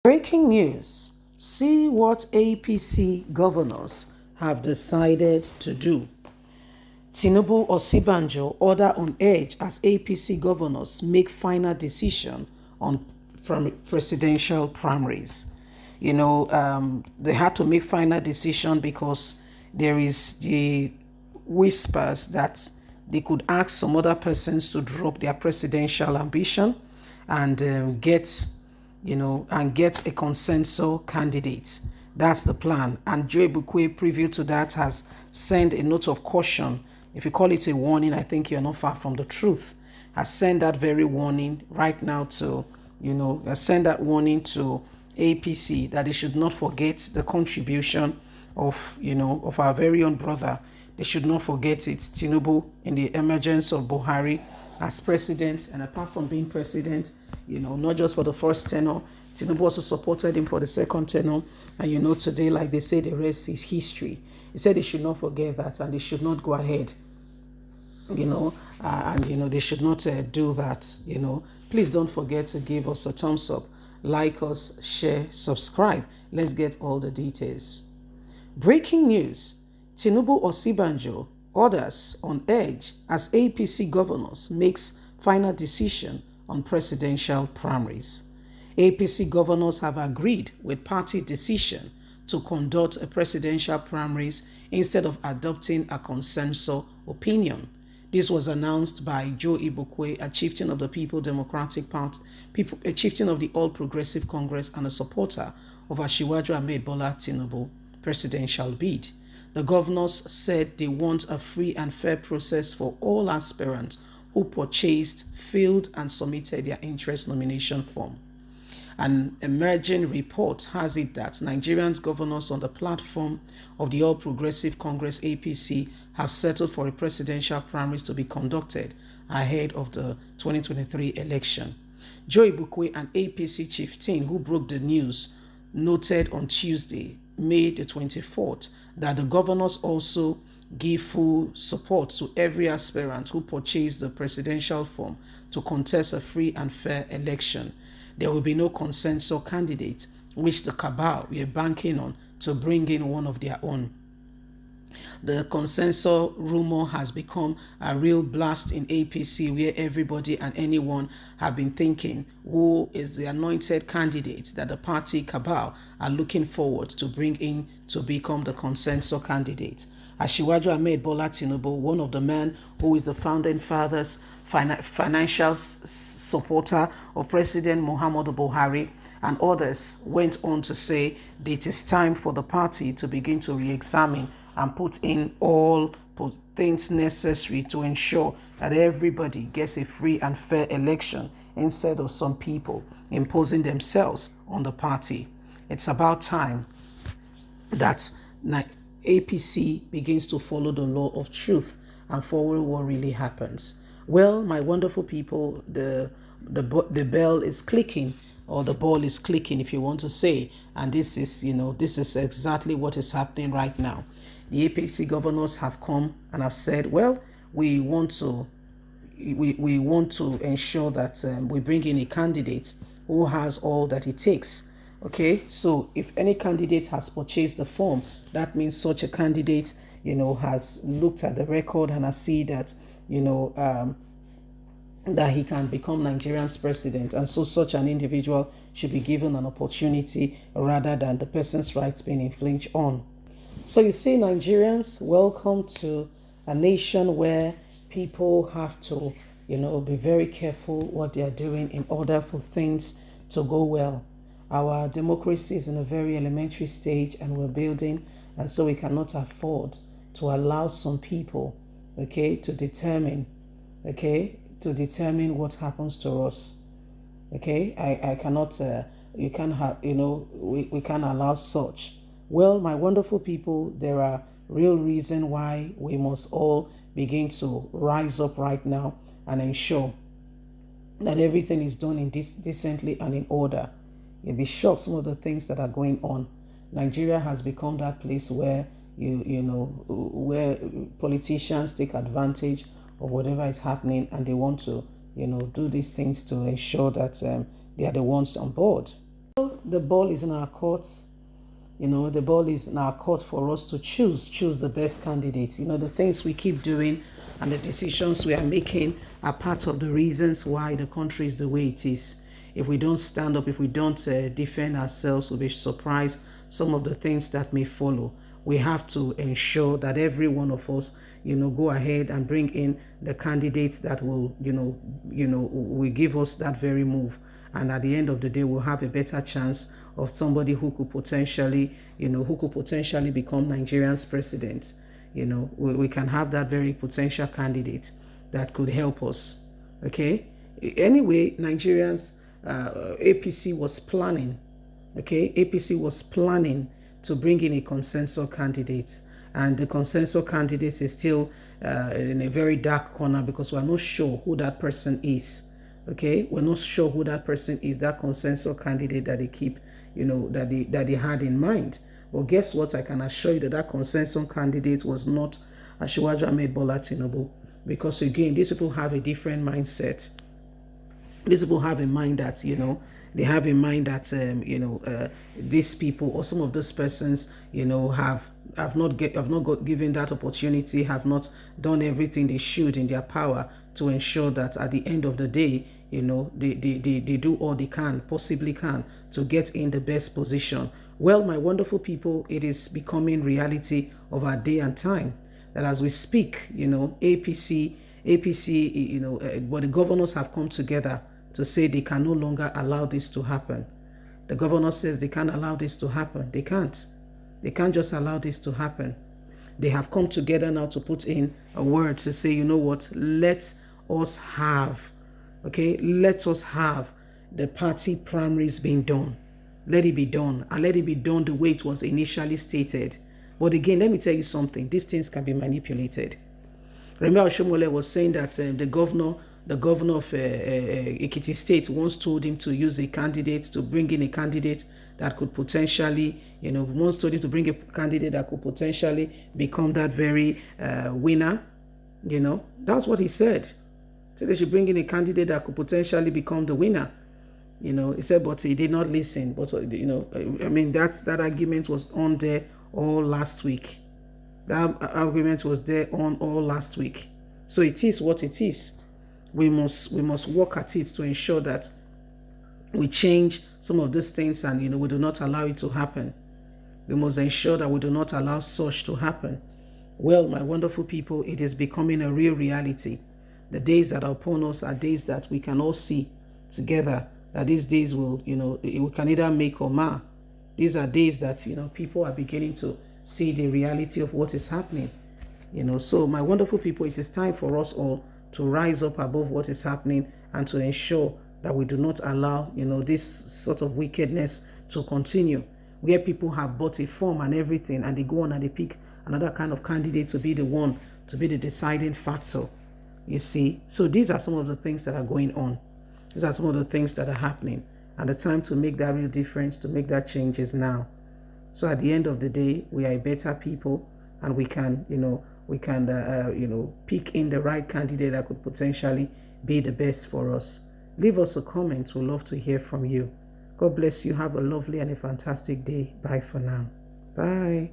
Breaking news. See what APC governors have decided to do. Tinubu Osibanjo order on edge as APC governors make final decision on presidential primaries. They had to make final decision because there is the whispers that they could ask some other persons to drop their presidential ambition and get a consensus candidate. That's the plan. And Joe Ibukwe, preview to that, has sent a note of caution. If you call it a warning, I think you're not far from the truth. Has sent that very warning right now to, has sent that warning to APC that they should not forget the contribution of our very own brother. They should not forget it. Tinubu, in the emergence of Buhari as president, and apart from being president, not just for the first tenure, Tinubu also supported him for the second tenure. And today, like they say, the rest is history. He said they should not forget that and they should not go ahead, they should not do that. Please don't forget to give us a thumbs up, like us, share, subscribe. Let's get all the details. Breaking news. Tinubu Osibanjo orders on edge as APC governors makes final decision on presidential primaries. APC governors have agreed with party decision to conduct a presidential primaries instead of adopting a consensus opinion. This was announced by Joe Ibukwe, a chieftain of the People Democratic Party, a chieftain of the All Progressive Congress and a supporter of Asiwaju Ahmed Bola Tinubu presidential bid. The governors said they want a free and fair process for all aspirants who purchased, filled, and submitted their interest nomination form. An emerging report has it that Nigerians governors on the platform of the All Progressive Congress APC have settled for a presidential primaries to be conducted ahead of the 2023 election. Joe Ibukwe, an APC chieftain who broke the news, noted on Tuesday, May the 24th, that the governors also give full support to every aspirant who purchased the presidential form to contest a free and fair election. There will be no consensus candidate, which the cabal were banking on to bring in one of their own. The consensus rumor has become a real blast in APC, where everybody and anyone have been thinking who is the anointed candidate that the party cabal are looking forward to bring in to become the consensus candidate. Asiwaju Ahmed Bola Tinubu, one of the men who is the founding fathers, financial supporter of President Muhammadu Buhari, and others went on to say that it is time for the party to begin to re-examine and put in all things necessary to ensure that everybody gets a free and fair election instead of some people imposing themselves on the party. It's about time that APC begins to follow the law of truth and follow what really happens. Well, my wonderful people, the bell is clicking, or the ball is clicking, if you want to say, and this is exactly what is happening right now. The APC governors have come and have said, well, we want to ensure that we bring in a candidate who has all that it takes. Okay, so if any candidate has purchased the form, that means such a candidate, has looked at the record and has seen that, that he can become Nigeria's president. And so such an individual should be given an opportunity rather than the person's rights being infringed on. So you see, Nigerians, welcome to a nation where people have to, be very careful what they are doing in order for things to go well. Our democracy is in a very elementary stage and we're building, and so we cannot afford to allow some people, to determine what happens to us. I cannot, you can't have, we can't allow such. Well, my wonderful people, there are real reasons why we must all begin to rise up right now and ensure that everything is done in decently and in order. You'll be shocked some of the things that are going on. Nigeria has become that place where where politicians take advantage of whatever is happening, and they want to do these things to ensure that they are the ones on board. The ball is in our courts. The ball is in our court for us to choose the best candidate. The things we keep doing and the decisions we are making are part of the reasons why the country is the way it is. If we don't stand up, if we don't defend ourselves, we'll be surprised some of the things that may follow. We have to ensure that every one of us, go ahead and bring in the candidates that will, will give us that very move. And at the end of the day, we'll have a better chance of somebody who could potentially, become Nigeria's president. We can have that very potential candidate that could help us. Okay. Anyway, Nigerians, APC was planning. Okay, APC was planning to bring in a consensus candidate, and the consensus candidate is still in a very dark corner because we're not sure who that person is. Okay, we're not sure who that person is, that consensus candidate that they keep, that they had in mind. Well, guess what? I can assure you that consensus candidate was not Asiwaju Ahmed Bola Tinubu, because again, these people have a different mindset. These people have in mind that, they have in mind that, these people or some of those persons, have not got given that opportunity, have not done everything they should in their power to ensure that at the end of the day, they do all they possibly can to get in the best position. Well, my wonderful people, it is becoming reality of our day and time that as we speak, APC, but the governors have come together to say they can no longer allow this to happen. The governor says they can't allow this to happen. They can't. They can't just allow this to happen. They have come together now to put in a word to say, you know what, let us have the party primaries being done. Let it be done, and let it be done the way it was initially stated. But again, let me tell you something. These things can be manipulated. Remember, Oshomole was saying that the governor of Ekiti State once told him to use a candidate, to bring in a candidate that could potentially, once told him to bring a candidate that could potentially become that very winner. That's what he said. So they should bring in a candidate that could potentially become the winner. He said, but he did not listen. But, that argument was on there all last week. That argument was there on all last week. So it is what it is. We must work at it to ensure that we change some of these things and, we do not allow it to happen. We must ensure that we do not allow such to happen. Well, my wonderful people, it is becoming a real reality. The days that are upon us are days that we can all see together, that these days will, we can either make or mar. These are days that, people are beginning to see the reality of what is happening. So my wonderful people, it is time for us all to rise up above what is happening and to ensure that we do not allow, this sort of wickedness to continue, where people have bought a form and everything, and they go on and they pick another kind of candidate to be the one, to be the deciding factor. You see? So these are some of the things that are going on. These are some of the things that are happening. And the time to make that real difference, to make that change is now. So at the end of the day, we are a better people, and we can, pick in the right candidate that could potentially be the best for us. Leave us a comment. We'd love to hear from you. God bless you. Have a lovely and a fantastic day. Bye for now. Bye.